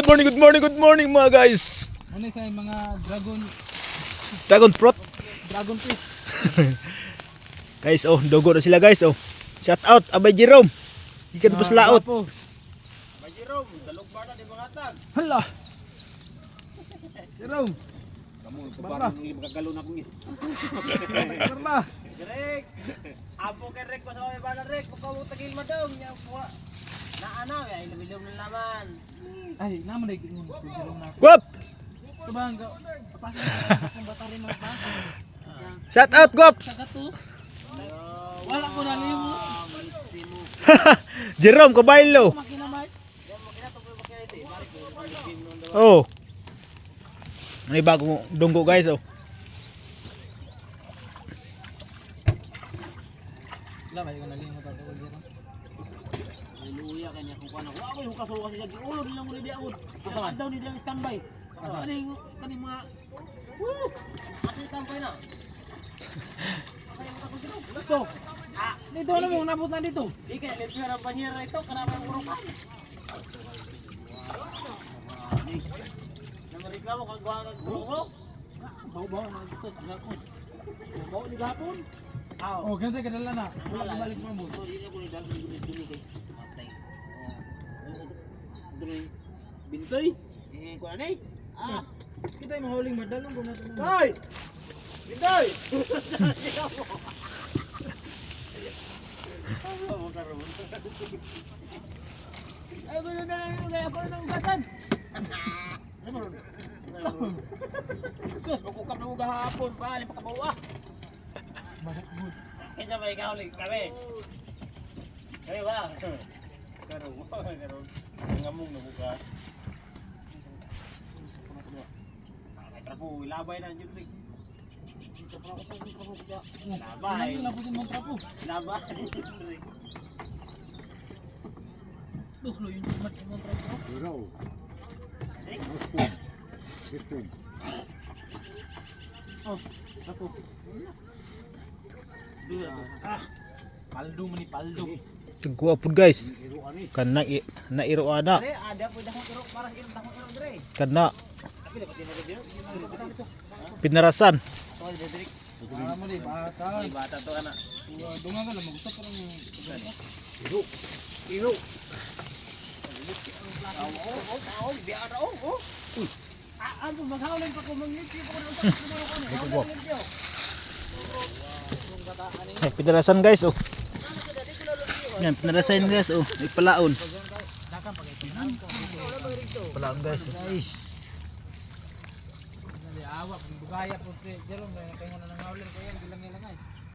Good morning mga guys. Ano sa mga Dragon fruit. dragon fish? Guys, oh, dogo na sila guys, oh. Shout out Abay Jerome. Ikan bus laot. Abay Jerome, dalog ba na di mangatag? Hala. Jerome. Kamu parang magagalo na kung. Barba. Direk. Apo kay Rek pa sa may bala Rek, pagkaw tagil madong nya kuha. Naana ya ilog ng laman. Ay, naman dai Jerome na. Guap. Tubang ka. Papasok kung batari mga pa. Shout out Guaps. Wala ko nalimo. Jerome Kabaylo. Oh. May bagong dunggo guys, oh. Wala ba yung nalimo ta ko dito? Luya kanya kung kuno. Wa ko yung kaso kasi ulo nila mo di ako. Ang daw ni lang standby. Kani mga Ati tambay na. Gusto. Dito na mo nabot na dito. Di kay lento na banyera ito kana may urukan. Namariklamo kag guwang ulo. Baw na gusto ko. Baw ni gapon. Oh, ganito kadala na. Wala balik mo mo. Di na ko ni dali kay matay. Bintoy. Ko na ni. Kita yung mahuling madalong kung natin naman. Hoy! Bintoy! Ay, gulo na lang yung gaya ko na ugasan. Sus, magkukap na uga hapon. Bali, pagkabawa. Kaya ba ikaw ulit kami? Kaya ba? Karong. Ngamong na buka. Trapo, ilabay na dyan rin. Ilabay. Ilabay. Tuslo yung trapo. Duraw. Spoon. Oh, trapo. Paldo man ni paldo. Guwapod guys. Kan nairo ana. Ada po dahong iro para dahong iro dire. Kana pinarasan. Mo di bata. Di bata to ana. Dungan ka lang gusto parang iro. Oh, biya ra oh. Ano maghawlan pa ko manglipyo ko Pinarasan guys, oh. Yan, pinarasan guys, oh. May palaon. Palaon guys. Guys. Awak, bugaya po Jerome, kaya nga nang hawlan ko yan bilang ilang ay.